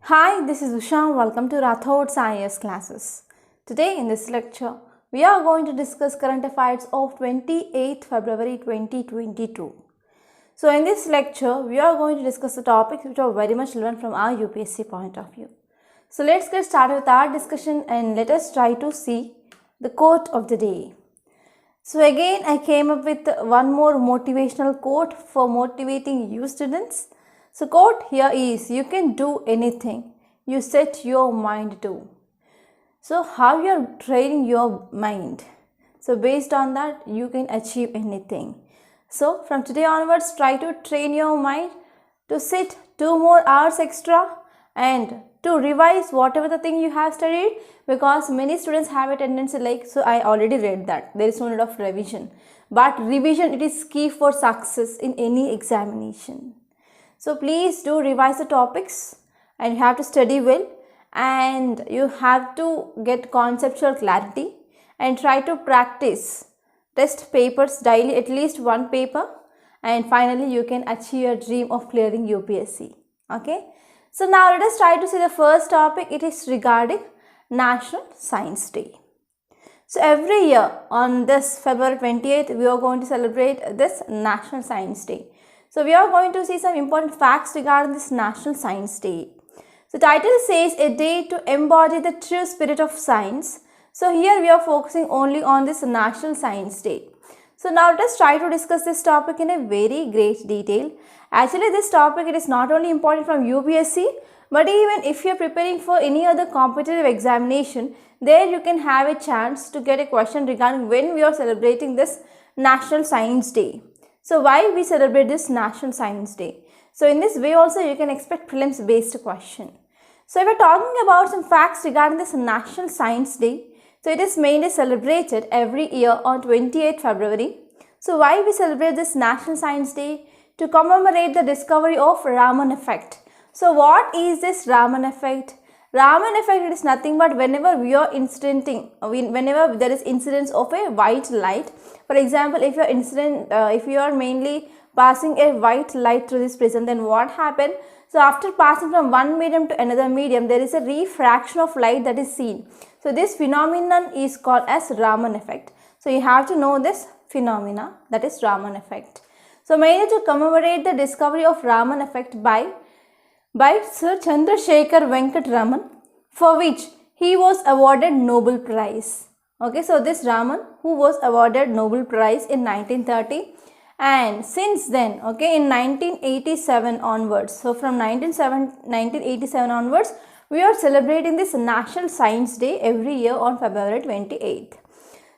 Hi, this is Usha. Welcome to Rathod's IAS classes. Today in this lecture, we are going to discuss current affairs of 28th February 2022. So in this lecture, we are going to discuss the topics which are very much relevant from our UPSC point of view. So let's get started with our discussion and let us try to see the quote of the day. So again, I came up with one more motivational quote for motivating you students. So quote here is, you can do anything you set your mind to. So how you are training your mind? So based on that, you can achieve anything. So from today onwards, try to train your mind to sit 2 more hours extra and to revise whatever the thing you have studied, because many students have a tendency like, so I already read that, there is no need of revision. But revision, it is key for success in any examination. So please do revise the topics and you have to study well and you have to get conceptual clarity and try to practice test papers daily, at least one paper, and finally you can achieve your dream of clearing UPSC. Okay. So now let us try to see the first topic. It is regarding National Science Day. So every year on this February 28th, we are going to celebrate this National Science Day. So we are going to see some important facts regarding this National Science Day. So title says a day to embody the true spirit of science. So here we are focusing only on this National Science Day. So now let us try to discuss this topic in a very great detail. Actually this topic, it is not only important from UPSC, but even if you are preparing for any other competitive examination, there you can have a chance to get a question regarding when we are celebrating this National Science Day. So why we celebrate this National Science Day? So in this way also you can expect prelims based question. So if we are talking about some facts regarding this National Science Day, so it is mainly celebrated every year on 28th February. So why we celebrate this National Science Day? To commemorate the discovery of Raman effect. So what is this Raman effect? Raman effect is nothing but whenever we are whenever there is incidence of a white light. For example, if you are mainly passing a white light through this prism, then what happened? So after passing from one medium to another medium, there is a refraction of light that is seen. So this phenomenon is called as Raman effect. So you have to know this phenomena, that is Raman effect. So mainly to commemorate the discovery of Raman effect by Sir Chandrasekhar Venkat Raman, for which he was awarded Nobel Prize. Okay, so this Raman who was awarded Nobel Prize in 1930, and since then, okay, in 1987 onwards, so from 1987 onwards, we are celebrating this National Science Day every year on February 28th.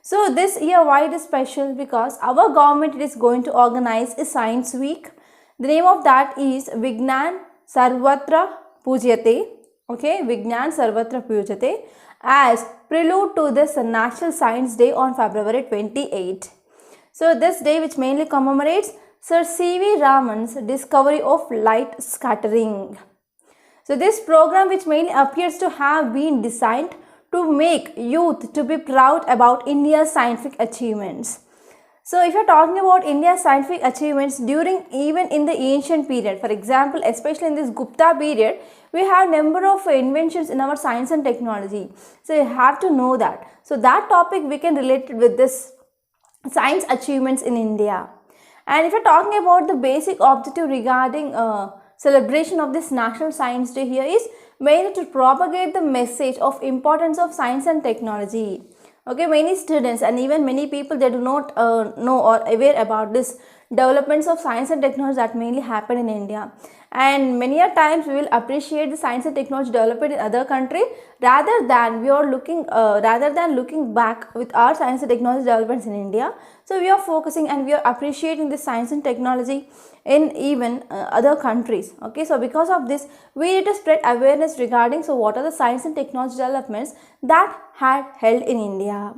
So this year why it is special? Because our government is going to organize a Science Week. The name of that is Vignan Sarvatra Pujyate, okay, Vignan Sarvatra Pujyate, as prelude to this National Science Day on February 28. So this day which mainly commemorates Sir C.V. Raman's discovery of light scattering. So this program which mainly appears to have been designed to make youth to be proud about India's scientific achievements. So if you are talking about India's scientific achievements during even in the ancient period, for example, especially in this Gupta period, we have number of inventions in our science and technology. So you have to know that. So that topic we can relate it with this science achievements in India. And if you are talking about the basic objective regarding celebration of this National Science Day here is mainly to propagate the message of importance of science and technology. Okay, many students and even many people, they do not know or aware about this developments of science and technology that mainly happen in India. And many a times we will appreciate the science and technology developed in other country rather than looking back with our science and technology developments in India. So we are focusing and we are appreciating the science and technology in even other countries. Okay, so because of this, we need to spread awareness regarding what are the science and technology developments that had held in India.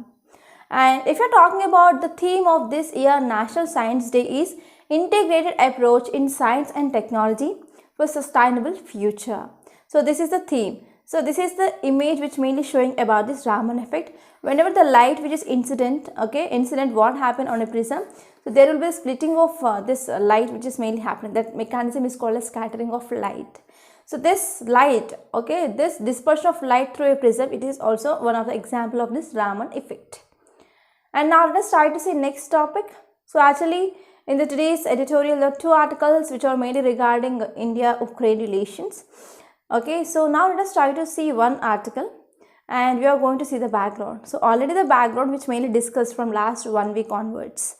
And if you are talking about the theme of this year National Science Day is integrated approach in science and technology for sustainable future. So this is the theme. So this is the image which mainly showing about this Raman effect. Whenever the light which is incident what happened on a prism, so there will be a splitting of this light which is mainly happening. That mechanism is called as scattering of light. So this light, okay, this dispersion of light through a prism, it is also one of the example of this Raman effect. And now let us try to see next topic. So actually in the today's editorial there are two articles which are mainly regarding India-Ukraine relations. Okay, so now let us try to see one article and we are going to see the background. So already the background which mainly discussed from last 1 week onwards.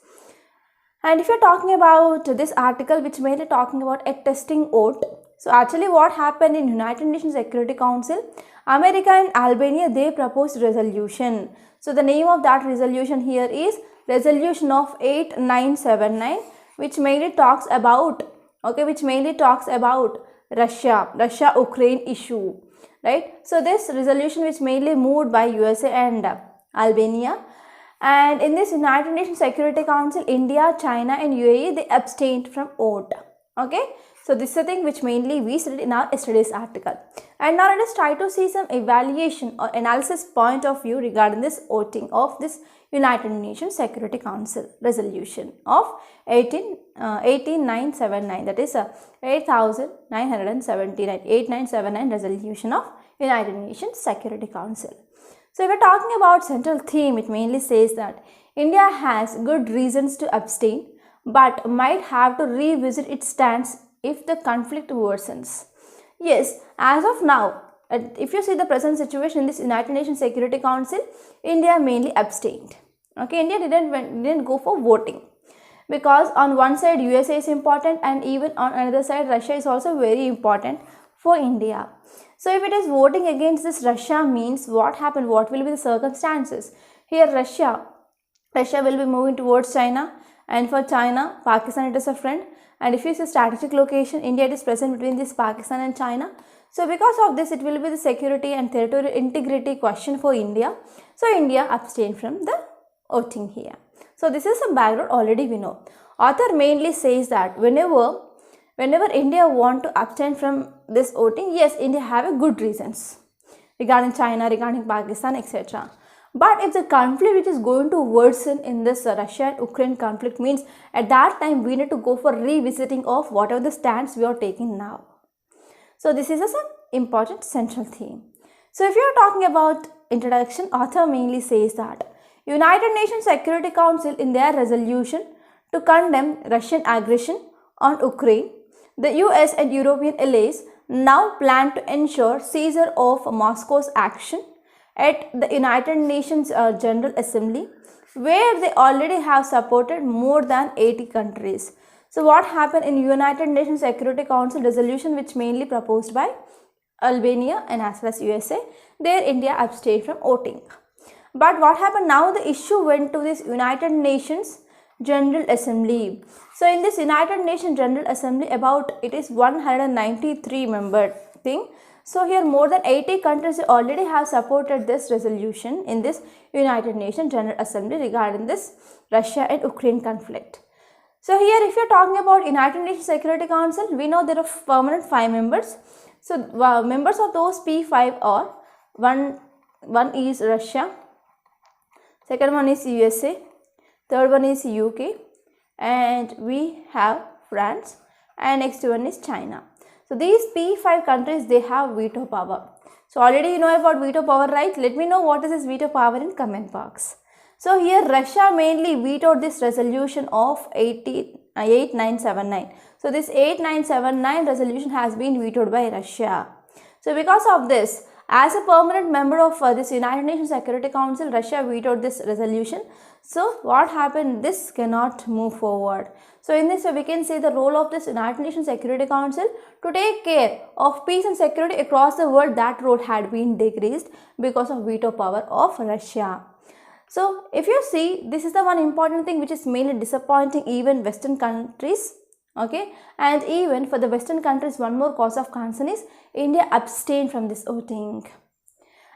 And if you are talking about this article which mainly talking about a testing vote. So actually what happened in United Nations Security Council, America and Albania, they proposed resolution. So the name of that resolution here is resolution of 8979, which mainly talks about, okay, which mainly talks about Russia-Ukraine issue, right? So this resolution which mainly moved by USA and Albania. And in this United Nations Security Council, India, China and UAE, they abstained from vote. Okay, so this is the thing which mainly we studied in our yesterday's article. And now let us try to see some evaluation or analysis point of view regarding this voting of this United Nations Security Council resolution of 18979, that is 8979 resolution of United Nations Security Council. So if we are talking about central theme, it mainly says that India has good reasons to abstain but might have to revisit its stance if the conflict worsens. Yes, as of now, if you see the present situation in this United Nations Security Council, India mainly abstained. Okay, India didn't go for voting because on one side USA is important and even on another side Russia is also very important for India. So if it is voting against this Russia means what happened? What will be the circumstances? Here Russia will be moving towards China, and for China, Pakistan it is a friend, and if you see strategic location, India it is present between this Pakistan and China. So because of this, it will be the security and territorial integrity question for India. So India abstained from the voting here. So this is some background already we know. Author mainly says that whenever India want to abstain from this voting, yes, India have a good reasons regarding China, regarding Pakistan, etc. But if the conflict which is going to worsen in this Russia and Ukraine conflict means at that time we need to go for revisiting of whatever the stance we are taking now. So this is a some important central theme. So if you are talking about introduction, author mainly says that United Nations Security Council in their resolution to condemn Russian aggression on Ukraine, the US and European allies now plan to ensure seizure of Moscow's action at the United Nations General Assembly, where they already have supported more than 80 countries. So what happened in United Nations Security Council resolution which mainly proposed by Albania and as well as USA, there India abstained from voting. But what happened now, the issue went to this United Nations General Assembly. So in this United Nations General Assembly, about it is 193 member thing. So here more than 80 countries already have supported this resolution in this United Nations General Assembly regarding this Russia and Ukraine conflict. So here if you are talking about United Nations Security Council, we know there are permanent 5 members. So members of those P5 are one is Russia, second one is USA, third one is UK, and we have France, and next one is China. So these P5 countries, they have veto power. So already you know about veto power, right? Let me know what is this veto power in comment box. So here Russia mainly vetoed this resolution of 8979. So this 8979 resolution has been vetoed by Russia. So because of this, as a permanent member of this United Nations Security Council, Russia vetoed this resolution. So what happened? This cannot move forward. So in this way, we can say the role of this United Nations Security Council to take care of peace and security across the world, that role had been decreased because of veto power of Russia. So if you see, this is the one important thing which is mainly disappointing even Western countries. Okay, and even for the Western countries, one more cause of concern is India abstained from this voting.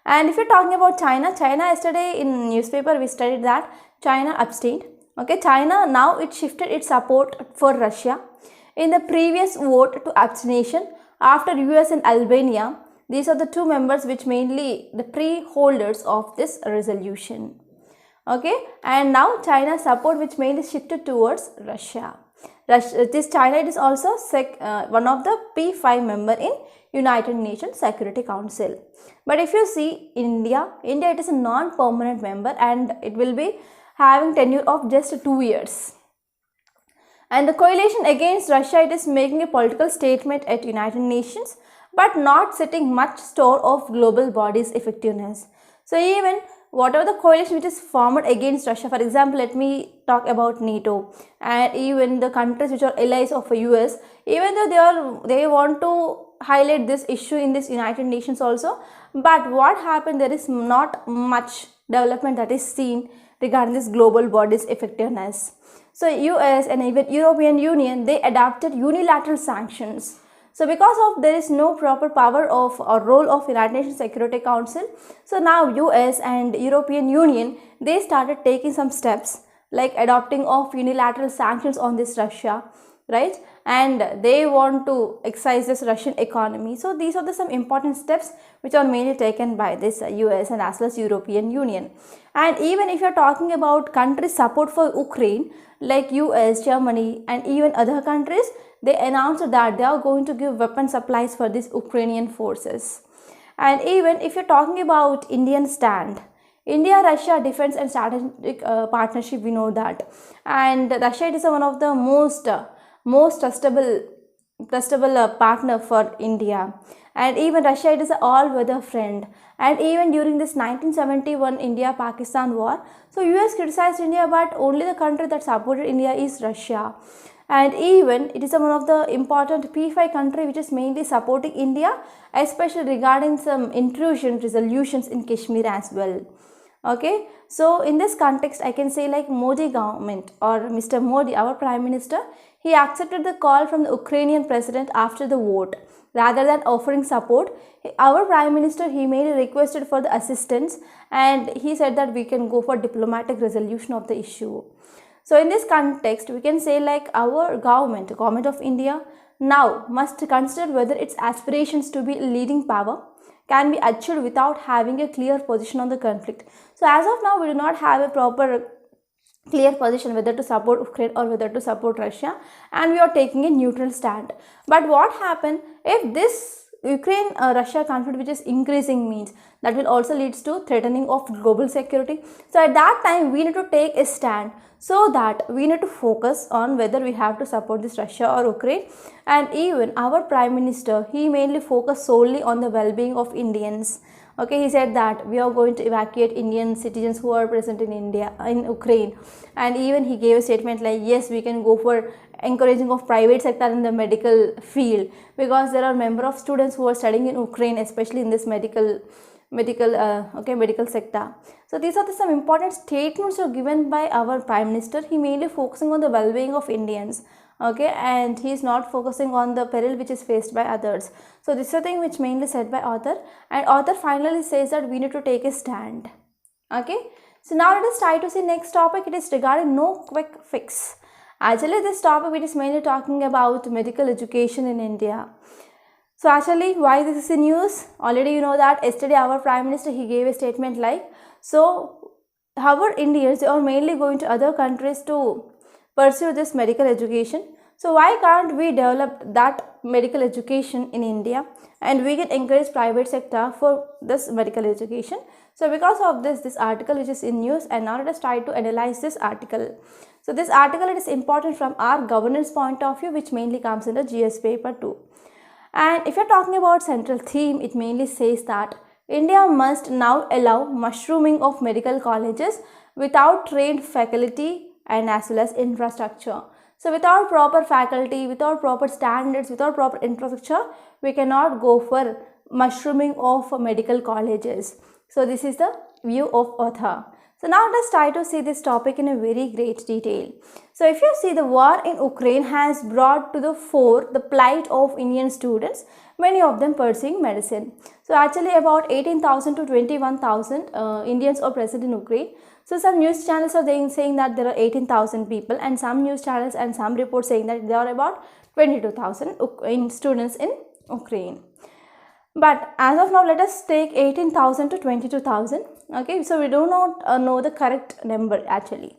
And if you're talking about China yesterday in newspaper we studied that China abstained. Okay, China now it shifted its support for Russia in the previous vote to abstention after US and Albania. These are the two members which mainly the pre-holders of this resolution. Okay, and now China's support which mainly shifted towards Russia. This China, it is also one of the P5 member in United Nations Security Council. But if you see India it is a non-permanent member and it will be having tenure of just 2 years. And the coalition against Russia, it is making a political statement at United Nations but not setting much store of global bodies' effectiveness. So even whatever the coalition which is formed against Russia, for example, let me talk about NATO and even the countries which are allies of the US, even though they want to highlight this issue in this United Nations also, but what happened, there is not much development that is seen regarding this global bodies' effectiveness. So US and even European Union, they adopted unilateral sanctions. So because of there is no proper power of or role of United Nations Security Council, so now US and European Union, they started taking some steps like adopting of unilateral sanctions on this Russia, right? And they want to excise this Russian economy. So these are some important steps which are mainly taken by this US and as well as European Union. And even if you are talking about country support for Ukraine, like US, Germany and even other countries, they announced that they are going to give weapon supplies for these Ukrainian forces. And even if you're talking about Indian stand, India-Russia defense and strategic partnership, we know that. And Russia is one of the most trustable partner for India. And even Russia, it is an all-weather friend. And even during this 1971 India-Pakistan war, so US criticized India, but only the country that supported India is Russia. And even it is one of the important P5 country which is mainly supporting India, especially regarding some intrusion resolutions in Kashmir as well. Okay, so in this context, I can say like Modi government or Mr. Modi, our Prime Minister, he accepted the call from the Ukrainian president after the vote. Rather than offering support, our Prime Minister, he mainly requested for the assistance and he said that we can go for diplomatic resolution of the issue. So in this context, we can say like our government of India now must consider whether its aspirations to be a leading power can be achieved without having a clear position on the conflict. So as of now, we do not have a proper clear position whether to support Ukraine or whether to support Russia, and we are taking a neutral stand. But what happens if this Ukraine-Russia conflict which is increasing means that will also leads to threatening of global security. So at that time we need to take a stand, so that we need to focus on whether we have to support this Russia or Ukraine. And even our Prime Minister, he mainly focused solely on the well-being of Indians. Okay, he said that we are going to evacuate Indian citizens who are present in Ukraine. And even he gave a statement like, yes, we can go for encouraging of private sector in the medical field, because there are number of students who are studying in Ukraine, especially in this medical sector. So these are some important statements are given by our Prime Minister. He mainly focusing on the well-being of Indians. Okay, and he is not focusing on the peril which is faced by others. So this is a thing which mainly said by author, and author finally says that we need to take a stand. Okay, so now let us try to see next topic. It is regarding no quick fix. Actually, this topic which is mainly talking about medical education in India. So actually, why this is in news? Already you know that yesterday our Prime Minister, he gave a statement like, so our Indians, they are mainly going to other countries to pursue this medical education. So why can't we develop that medical education in India, and we can encourage private sector for this medical education? So because of this article which is in news, and now let us try to analyze this article. So this article, it is important from our governance point of view, which mainly comes in the GS paper 2. And if you're talking about central theme, it mainly says that India must now allow mushrooming of medical colleges without trained faculty and as well as infrastructure. So without proper faculty, without proper standards, without proper infrastructure, we cannot go for mushrooming of medical colleges. So this is the view of author. So now let's try to see this topic in a very great detail. So if you see, the war in Ukraine has brought to the fore the plight of Indian students, many of them pursuing medicine. So actually about 18,000 to 21,000 Indians are present in Ukraine. So some news channels are saying that there are 18,000 people, and some news channels and some reports saying that there are about 22,000 students in Ukraine. But as of now, let us take 18,000 to 22,000. Okay, so we do not know the correct number actually.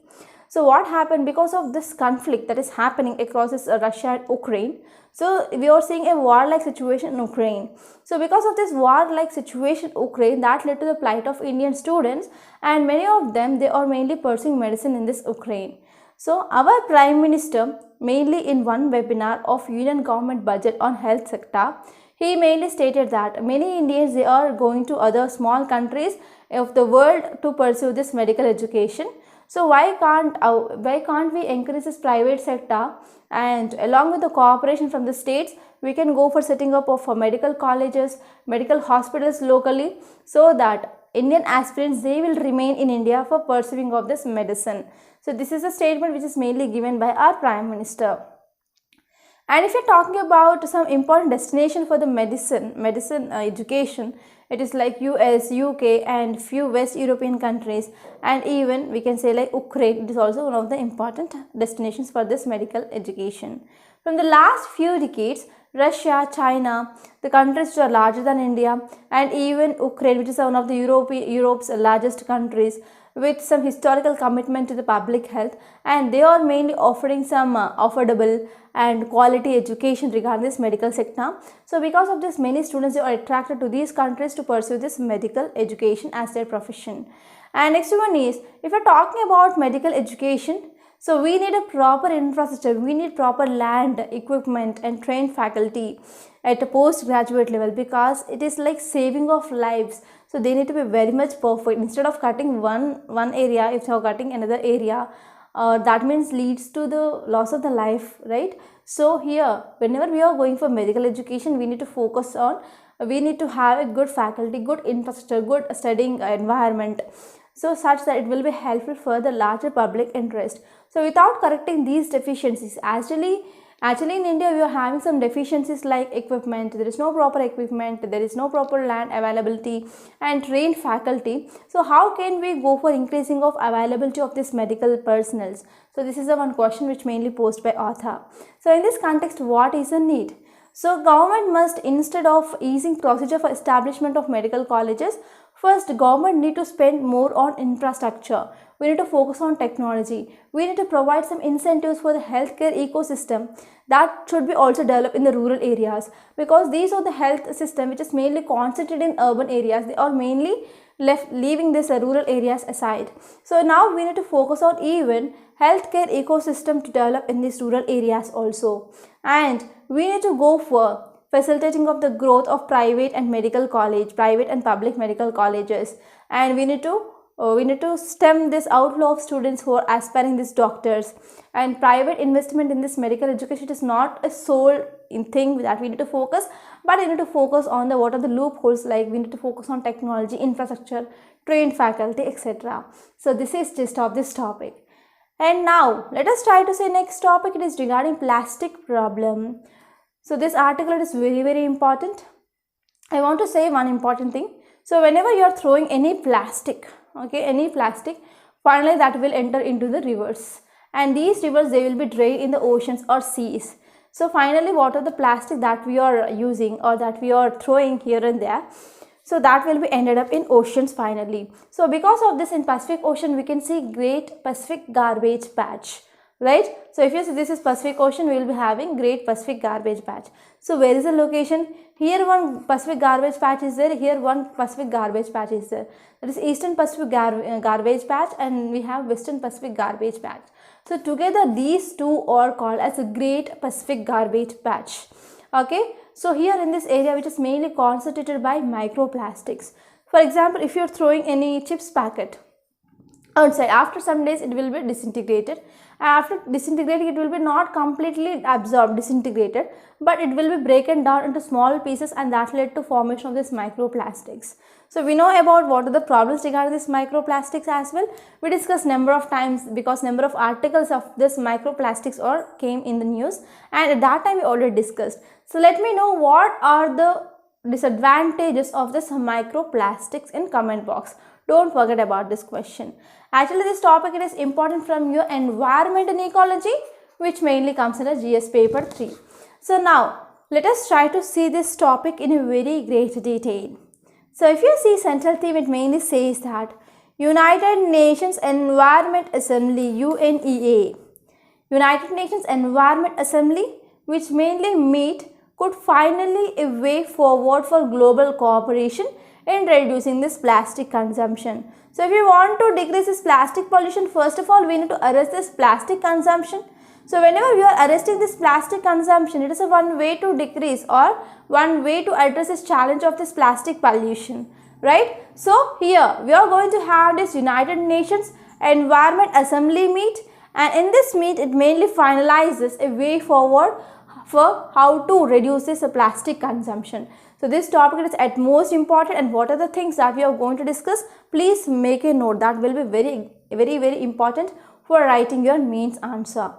So what happened because of this conflict that is happening across this Russia and Ukraine? So we are seeing a war-like situation in Ukraine. So because of this war-like situation in Ukraine, that led to the plight of Indian students, and many of them, they are mainly pursuing medicine in this Ukraine. So our Prime Minister, mainly in one webinar of Union Government Budget on Health Sector, he mainly stated that many Indians, they are going to other small countries of the world to pursue this medical education. So why can't we encourage this private sector, and along with the cooperation from the states, we can go for setting up of medical colleges, medical hospitals locally, so that Indian aspirants, they will remain in India for pursuing of this medicine. So this is a statement which is mainly given by our Prime Minister. And if you're talking about some important destination for the medicine education, it is like US, UK and few West European countries, and even we can say like Ukraine. It is also one of the important destinations for this medical education. From the last few decades, Russia, China, the countries which are larger than India, and even Ukraine, which is one of the Europe's largest countries, with some historical commitment to the public health, and they are mainly offering some affordable and quality education regarding this medical sector. So because of this, many students, they are attracted to these countries to pursue this medical education as their profession. And next one is, if you're talking about medical education, so we need a proper infrastructure, we need proper land, equipment and trained faculty at a postgraduate level, because it is like saving of lives. So they need to be very much perfect. Instead of cutting one area, if you are cutting another area, that means leads to the loss of the life, right? So here, whenever we are going for medical education, we need to focus on, we need to have a good faculty, good infrastructure, good studying environment, so such that it will be helpful for the larger public interest. So without correcting these deficiencies, actually in India we are having some deficiencies like equipment. There is no proper equipment, there is no proper land availability and trained faculty. So how can we go for increasing of availability of this medical personnel? So this is the one question which mainly posed by author. So in this context, what is the need? So government must, instead of easing procedure for establishment of medical colleges, first government need to spend more on infrastructure. We need to focus on technology. We need to provide some incentives for the healthcare ecosystem that should be also developed in the rural areas, because these are the health system which is mainly concentrated in urban areas. They are mainly leaving this rural areas aside. So now we need to focus on even healthcare ecosystem to develop in these rural areas also. And we need to go for facilitating of the growth of private and public medical colleges, and we need to stem this outflow of students who are aspiring these doctors. And private investment in this medical education is not a sole thing that we need to focus, but we need to focus on what are the loopholes, like we need to focus on technology, infrastructure, trained faculty, etc. So this is gist of this topic. And now let us try to say next topic. It is regarding plastic problem. So this article is very important. I want to say one important thing. So whenever you are throwing any plastic, finally that will enter into the rivers, and these rivers, they will be drained in the oceans or seas. So finally, what are the plastic that we are using or that we are throwing here and there, so that will be ended up in oceans finally. So because of this, in Pacific Ocean we can see Great Pacific Garbage Patch, right? So if you see this is Pacific Ocean, we will be having Great Pacific Garbage Patch. So where is the location? Here one Pacific Garbage Patch is there, here one Pacific Garbage Patch is there. That is Eastern Pacific Garbage Patch, and we have Western Pacific Garbage Patch. So together these two are called as a Great Pacific Garbage Patch. Okay, so here in this area, which is mainly constituted by microplastics. For example, if you are throwing any chips packet outside, after some days it will be disintegrated. After disintegrating, it will be not completely absorbed, disintegrated, but it will be broken down into small pieces, and that led to formation of this microplastics. So we know about what are the problems regarding this microplastics as well. We discussed number of times, because number of articles of this microplastics came in the news, and at that time we already discussed. So let me know what are the disadvantages of this microplastics in comment box. Don't forget about this question. Actually, this topic, it is important from your environment and ecology, which mainly comes in a GS paper 3. So now let us try to see this topic in a very great detail. So if you see central theme, it mainly says that United Nations Environment Assembly UNEA. United Nations Environment Assembly, which mainly meet, could finally a way forward for global cooperation in reducing this plastic consumption. So if you want to decrease this plastic pollution, first of all we need to arrest this plastic consumption. So whenever we are arresting this plastic consumption, it is a one way to decrease or one way to address this challenge of this plastic pollution, right? So here we are going to have this United Nations Environment Assembly meet, and in this meet it mainly finalizes a way forward for how to reduce this plastic consumption. So this topic is at most important, and what are the things that we are going to discuss? Please make a note, that will be very important for writing your mains answer.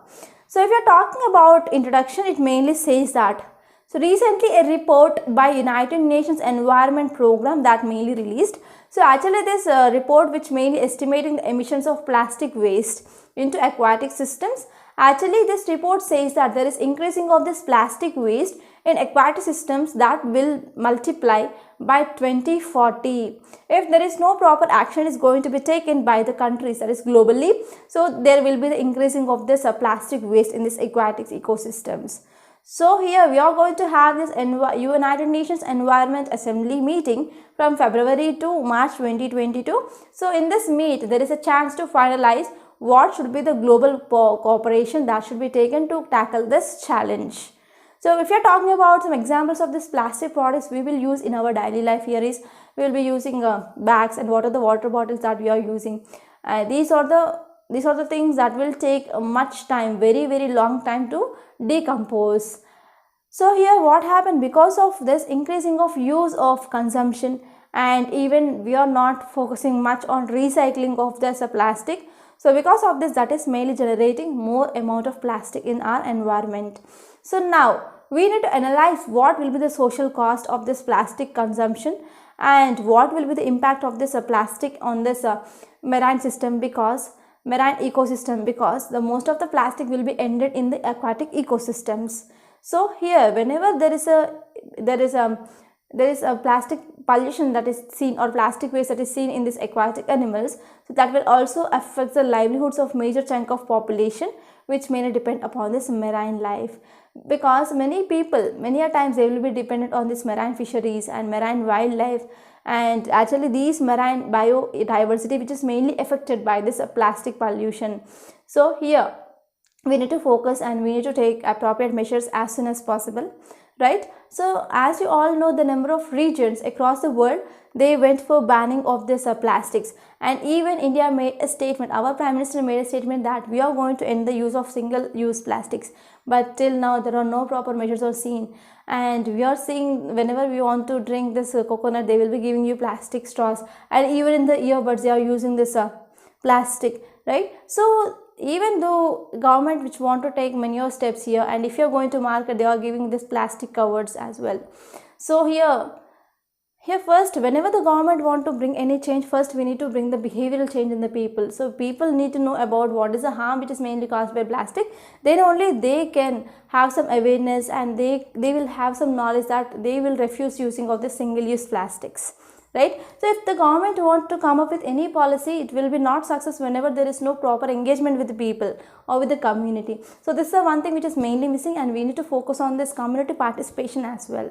So if you are talking about introduction, it mainly says that, so recently a report by United Nations Environment Program that mainly released. So actually this report which mainly estimating the emissions of plastic waste into aquatic systems. Actually this report says that there is increasing of this plastic waste in aquatic systems that will multiply by 2040 if there is no proper action is going to be taken by the countries, that is globally. So there will be the increasing of this plastic waste in this aquatic ecosystems. So here we are going to have this United Nations Environment Assembly meeting from February to March 2022. So in this meet there is a chance to finalize what should be the global cooperation that should be taken to tackle this challenge. So if you are talking about some examples of this plastic products we will use in our daily life, here is we will be using bags, and what are the water bottles that we are using. These are the things that will take much time, very long time to decompose. So here what happened, because of this increasing of use of consumption, and even we are not focusing much on recycling of this plastic. So because of this, that is mainly generating more amount of plastic in our environment. So now we need to analyze what will be the social cost of this plastic consumption and what will be the impact of this plastic on this marine ecosystem, because the most of the plastic will be ended in the aquatic ecosystems. So here whenever there is a plastic pollution that is seen, or plastic waste that is seen in these aquatic animals, so that will also affect the livelihoods of major chunk of population which mainly depend upon this marine life, because many people many a times they will be dependent on this marine fisheries and marine wildlife, and actually these marine biodiversity which is mainly affected by this plastic pollution. So here we need to focus and we need to take appropriate measures as soon as possible, right? So as you all know, the number of regions across the world, they went for banning of this plastics, and even India made a statement, our Prime Minister made a statement that we are going to end the use of single use plastics, but till now there are no proper measures are seen, and we are seeing whenever we want to drink this coconut, they will be giving you plastic straws, and even in the earbuds they are using this plastic, right? So even though government which want to take many steps here, and if you are going to market, they are giving this plastic covers as well. So here first, whenever the government want to bring any change, first we need to bring the behavioral change in the people. So people need to know about what is the harm which is mainly caused by plastic, then only they can have some awareness, and they will have some knowledge that they will refuse using of the single use plastics, right? So if the government want to come up with any policy, it will be not success whenever there is no proper engagement with the people or with the community. So this is the one thing which is mainly missing, and we need to focus on this community participation as well.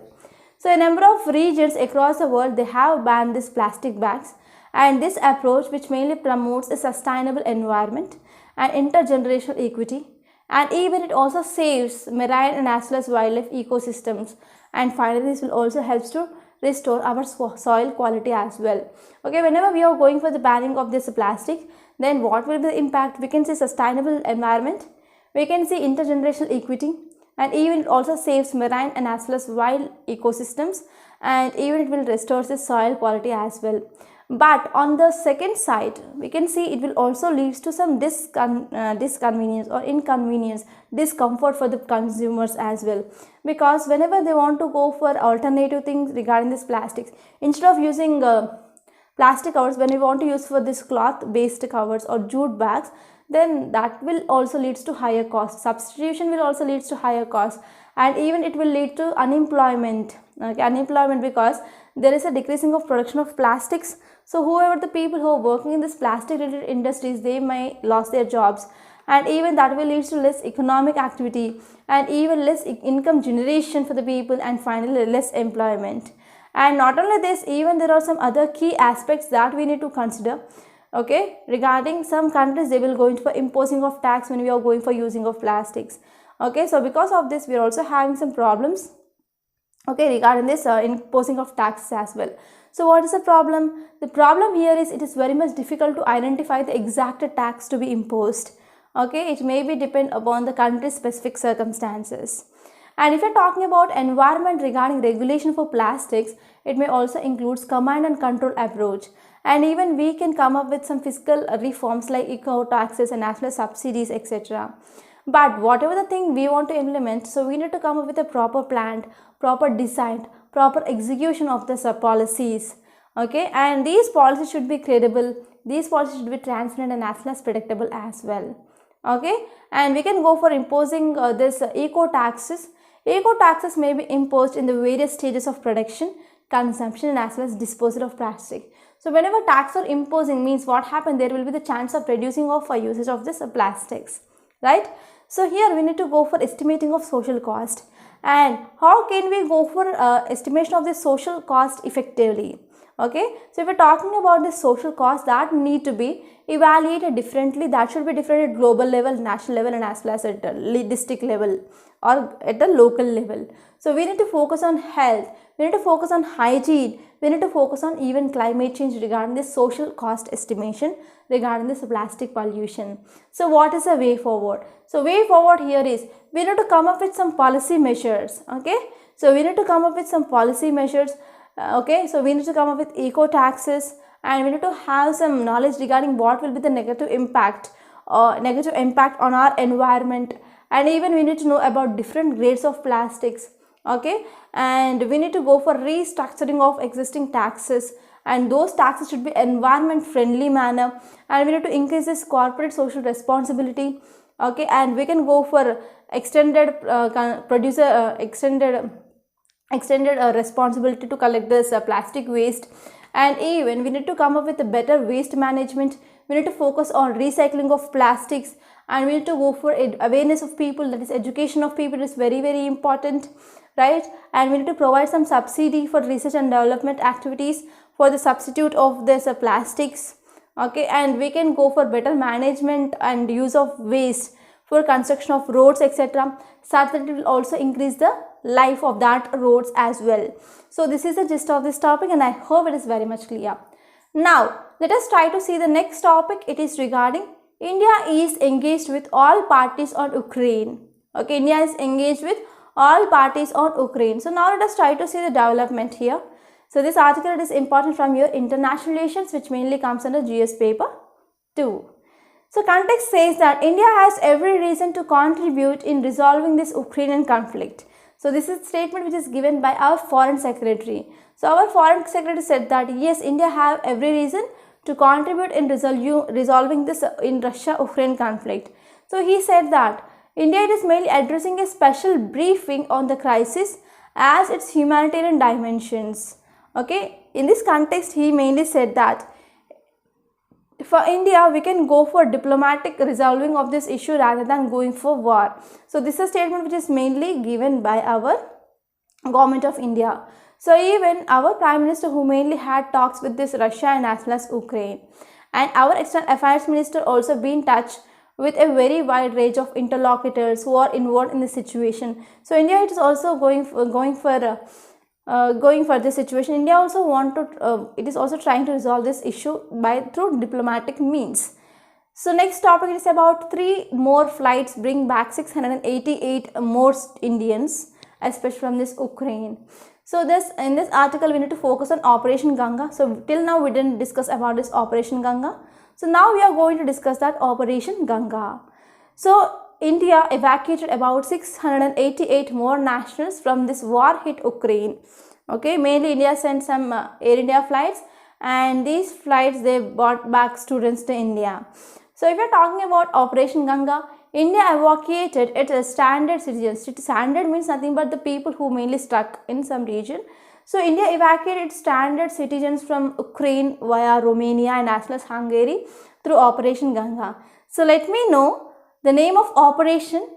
So a number of regions across the world, they have banned these plastic bags, and this approach which mainly promotes a sustainable environment and intergenerational equity, and even it also saves marine and as well as wildlife ecosystems, and finally this will also help to restore our soil quality as well. Okay, whenever we are going for the banning of this plastic, then what will be the impact? We can see sustainable environment, we can see intergenerational equity, and even it also saves marine and as well as wild ecosystems, and even it will restore the soil quality as well. But on the second side, we can see it will also leads to some disconvenience or inconvenience, discomfort for the consumers as well, because whenever they want to go for alternative things regarding this plastics, instead of using plastic covers, when we want to use for this cloth based covers or jute bags, then that will also leads to higher cost. Substitution will also leads to higher cost, and even it will lead to unemployment. Okay, unemployment, because there is a decreasing of production of plastics. So whoever the people who are working in this plastic related industries, they may lose their jobs, and even that will lead to less economic activity and even less income generation for the people, and finally less employment. And not only this, even there are some other key aspects that we need to consider. Okay, regarding some countries, they will go into for imposing of tax when we are going for using of plastics. Okay, so because of this, we are also having some problems, okay, regarding this imposing of taxes as well. So what is the problem? The problem here is it is very much difficult to identify the exact tax to be imposed. Okay, it may be depend upon the country's specific circumstances. And if you're talking about environment regarding regulation for plastics, it may also include command and control approach. And even we can come up with some fiscal reforms like eco taxes and as well as subsidies, etc. But whatever the thing we want to implement, so we need to come up with a proper plan, proper design, proper execution of the policies. Okay, and these policies should be credible, these policies should be transparent and as well as predictable as well. Okay, and we can go for imposing this eco taxes. Eco taxes may be imposed in the various stages of production, consumption and as well as disposal of plastic. So whenever tax are imposing, means what happened, there will be the chance of reducing of usage of this plastics, right? So here we need to go for estimating of social cost. And how can we go for estimation of the social cost effectively? Okay, so if we're talking about the social cost, that need to be evaluated differently. That should be different at global level, national level and as well as at district level or at the local level. So we need to focus on health, we need to focus on hygiene, we need to focus on even climate change regarding this social cost estimation regarding this plastic pollution. So what is the way forward? So way forward here is we need to come up with some policy measures. Okay, so we need to come up with some policy measures. Okay, so we need to come up with eco taxes, and we need to have some knowledge regarding what will be the negative impact on our environment, and even we need to know about different grades of plastics. Okay, and we need to go for restructuring of existing taxes, and those taxes should be environment friendly manner, and we need to increase this corporate social responsibility. Okay, and we can go for extended responsibility to collect this plastic waste, and even we need to come up with a better waste management. We need to focus on recycling of plastics, and we need to go for awareness of people, that is education of people is very important, right? And we need to provide some subsidy for research and development activities for the substitute of this plastics. Okay, and we can go for better management and use of waste for construction of roads, etc., such that it will also increase the life of that roads as well. So this is the gist of this topic, and I hope it is very much clear. Now let us try to see the next topic. It is regarding India is engaged with all parties on Ukraine. Okay, India is engaged with all parties on Ukraine. So now let us try to see the development here. So this article is important from your international relations, which mainly comes under GS paper 2. So context says that India has every reason to contribute in resolving this Ukrainian conflict. So this is a statement which is given by our foreign secretary. So our foreign secretary said that yes, India have every reason to contribute in resolving this in Russia-Ukraine conflict. So he said that India is mainly addressing a special briefing on the crisis as its humanitarian dimensions. Okay, in this context he mainly said that for India, we can go for diplomatic resolving of this issue rather than going for war. So this is a statement which is mainly given by our government of India. So even our Prime Minister, who mainly had talks with this Russia and as well as Ukraine, and our External Affairs Minister also be in touch with a very wide range of interlocutors who are involved in the situation. So India is also going for this situation. India also it is also trying to resolve this issue through diplomatic means. So next topic is about 3 more flights bring back 688 more Indians, especially from this Ukraine. So in this article we need to focus on Operation Ganga. So till now we didn't discuss about this Operation Ganga. So now we are going to discuss that Operation Ganga. So India evacuated about 688 more nationals from this war-hit Ukraine. Okay, mainly India sent some Air India flights, and these flights they brought back students to India. So if you are talking about Operation Ganga, India evacuated its standard citizens. Standard means nothing but the people who mainly stuck in some region. So India evacuated its stranded citizens from Ukraine via Romania and as well as Hungary through Operation Ganga. So let me know the name of operation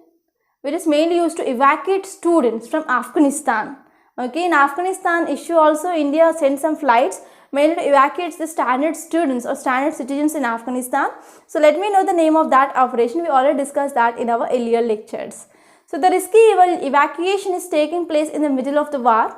which is mainly used to evacuate students from Afghanistan. Okay, in Afghanistan issue also India sent some flights mainly to evacuate the stranded students or stranded citizens in Afghanistan. So let me know the name of that operation. We already discussed that in our earlier lectures. So the risky evacuation is taking place in the middle of the war,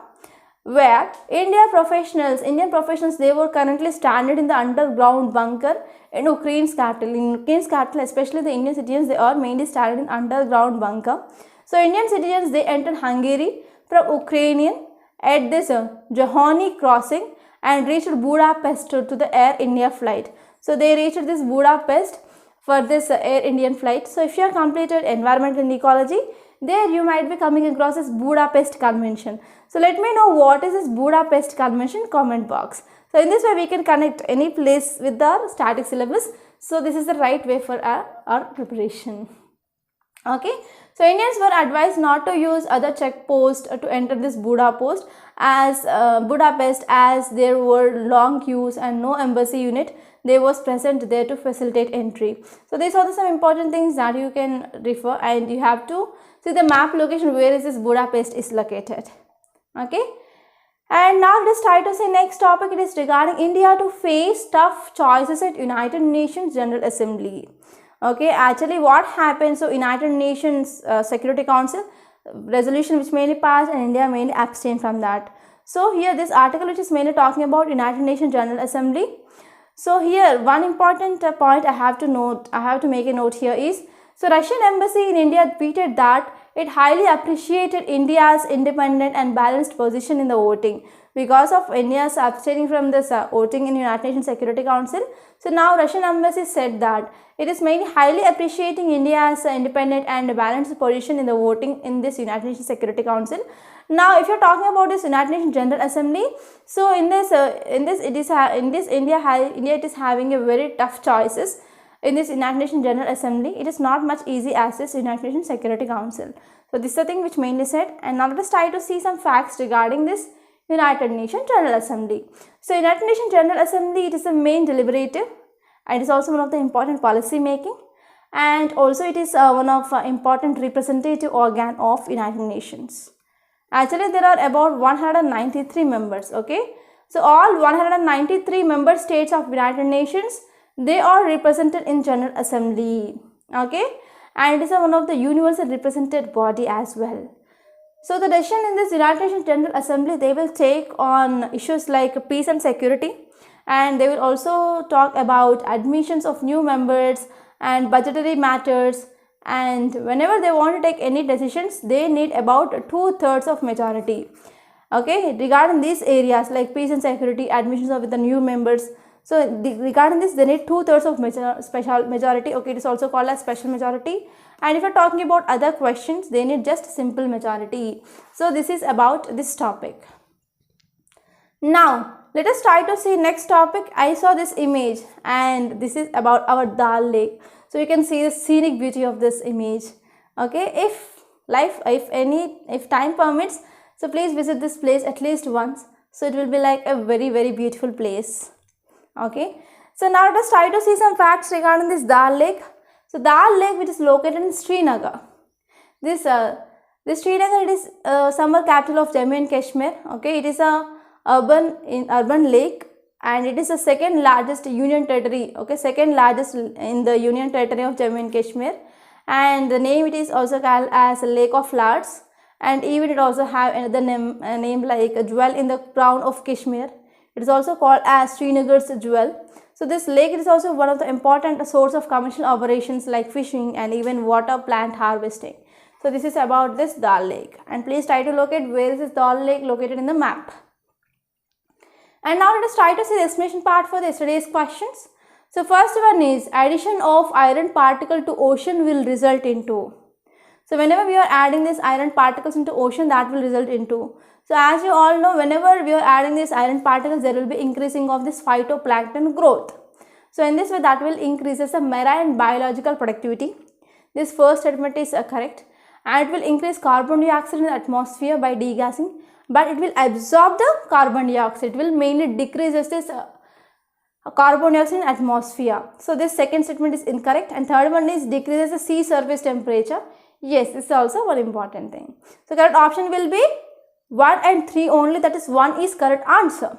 where Indian professionals, they were currently stranded in the underground bunker in Ukraine's capital. In Ukraine's capital, especially the Indian citizens, they are mainly stranded in underground bunker. So Indian citizens, they entered Hungary from Ukrainian at this Johani crossing and reached Budapest to the Air India flight. So they reached this Budapest for this Air Indian flight. So if you have completed environment and ecology, there you might be coming across this Budapest Convention. So let me know what is this Budapest Convention, comment box. So in this way we can connect any place with the static syllabus. So this is the right way for our preparation. Okay. So Indians were advised not to use other checkposts to enter this Budapest as there were long queues and no embassy unit they was present there to facilitate entry. So these are some important things that you can refer, and you have to see the map location where is this Budapest is located. Okay. And now let's try to see next topic. It is regarding India to face tough choices at United Nations General Assembly. Okay, actually what happened, so United Nations Security Council resolution which mainly passed and India mainly abstained from that. So here this article which is mainly talking about United Nations General Assembly. So here one important point I have to make a note here is, so Russian embassy in India repeated that it highly appreciated India's independent and balanced position in the voting. Because of India's abstaining from this voting in United Nations Security Council, so now Russian embassy said that it is mainly highly appreciating India's independent and balanced position in the voting in this United Nations Security Council. Now, if you are talking about this United Nations General Assembly, so India it is having a very tough choices in this United Nations General Assembly. It is not much easy as this United Nations Security Council. So this is the thing which mainly said. And now let us try to see some facts regarding this United Nations General Assembly. So United Nations General Assembly, it is the main deliberative and it is also one of the important policy making, and also it is one of important representative organ of United Nations. Actually there are about 193 members. Okay, so all 193 member states of United Nations, they are represented in General Assembly. Okay, and it is one of the universal represented body as well. So the decision in this United Nations General Assembly, they will take on issues like peace and security, and they will also talk about admissions of new members and budgetary matters, and whenever they want to take any decisions, they need about 2/3 of majority. Okay, regarding these areas like peace and security, admissions of the new members, so regarding this they need 2/3 of special majority. Okay, it is also called as special majority. And if you are talking about other questions, they need just simple majority. So this is about this topic. Now let us try to see next topic. I saw this image and this is about our Dal Lake. So you can see the scenic beauty of this image. Okay, if time permits, so please visit this place at least once. So it will be like a very beautiful place. Okay, so now let us try to see some facts regarding this Dal Lake. So Dal Lake, which is located in Srinagar. This Srinagar, it is summer capital of Jammu and Kashmir. Okay, it is a urban lake, and it is the second largest union territory. Okay, second largest in the union territory of Jammu and Kashmir, and the name it is also called as Lake of Flowers, and even it also have another name like a jewel in the crown of Kashmir. It is also called as Srinagar's jewel. So this lake is also one of the important source of commercial operations like fishing and even water plant harvesting. So this is about this Dal Lake, and please try to locate where is this Dal Lake located in the map. And now let us try to see the explanation part for yesterday's questions. So first one is addition of iron particle to ocean will result into. So whenever we are adding these iron particles into ocean, that will result into. So as you all know, whenever we are adding these iron particles, there will be increasing of this phytoplankton growth. So in this way, that will increases the marine biological productivity. This first statement is correct. And it will increase carbon dioxide in the atmosphere by degassing. but it will absorb the carbon dioxide. It will mainly decreases this carbon dioxide in atmosphere. So this second statement is incorrect, and third one is decreases the sea surface temperature. Yes, this is also one important thing. So correct option will be 1 and 3 only, that is 1 is correct answer.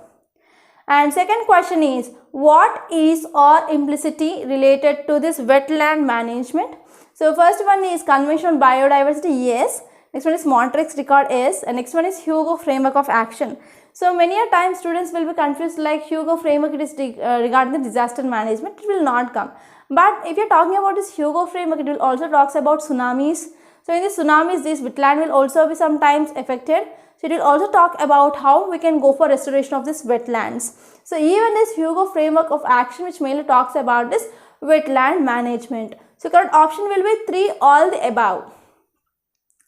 And second question is, what is or implicitly related to this wetland management? So first one is Convention on Biodiversity, yes. Next one is Montreux Record, yes. And next one is Hugo Framework of Action. So many a time students will be confused like Hugo Framework, it is regarding the disaster management, it will not come. But if you are talking about this Hugo Framework, it will also talks about tsunamis. So in the tsunamis, this wetland will also be sometimes affected. So it will also talk about how we can go for restoration of this wetlands. So even this Hugo Framework of Action, which mainly talks about this wetland management. So correct option will be 3, all the above.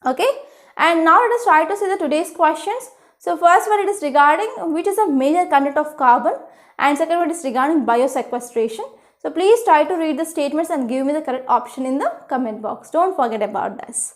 Okay, and now let us try to see the today's questions. So first one, it is regarding which is a major content of carbon, and second one is regarding biosequestration. So please try to read the statements and give me the correct option in the comment box. Don't forget about this.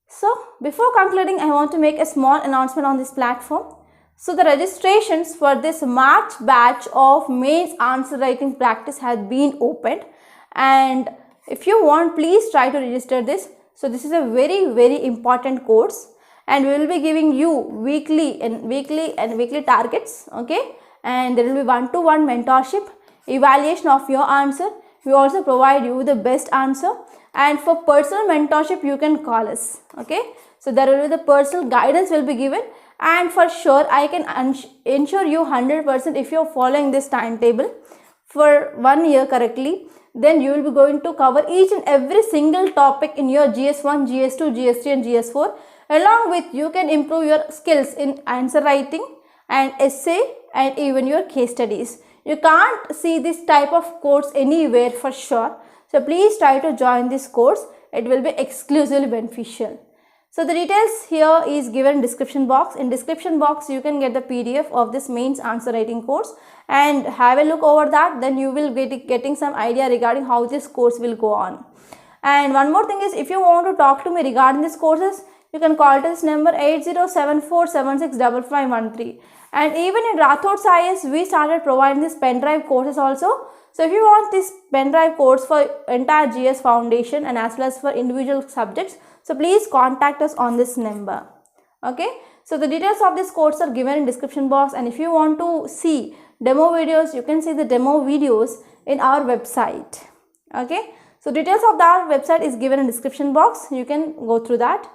So before concluding, I want to make a small announcement on this platform. So the registrations for this March batch of mains answer writing practice has been opened, and if you want, please try to register this. So this is a very important course, and we will be giving you weekly targets, okay, and there will be one-to-one mentorship, evaluation of your answer. We also provide you the best answer, and for personal mentorship you can call us, okay. So there will be the personal guidance will be given, and for sure I can ensure you 100% if you are following this timetable for 1 year correctly, then you will be going to cover each and every single topic in your GS1, GS2, GS3 and GS4. Along with you can improve your skills in answer writing and essay and even your case studies. You can't see this type of course anywhere for sure. So please try to join this course. It will be exclusively beneficial. So the details here is given in description box. In description box you can get the PDF of this mains answer writing course and have a look over that. Then you will be getting some idea regarding how this course will go on. And one more thing is, if you want to talk to me regarding these courses, you can call to this number 8074765513. And even in Rathod's IAS, we started providing this pen drive courses also. So if you want this pen drive course for entire GS foundation and as well as for individual subjects, so please contact us on this number. Okay. So the details of this course are given in description box, and if you want to see demo videos, you can see the demo videos in our website. Okay. So details of that website is given in description box. You can go through that.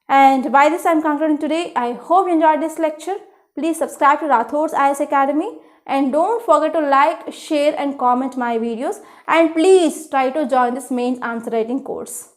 And by this I am concluding today. I hope you enjoyed this lecture. Please subscribe to Rathod's IAS Academy, and don't forget to like, share and comment my videos, and please try to join this mains answer writing course.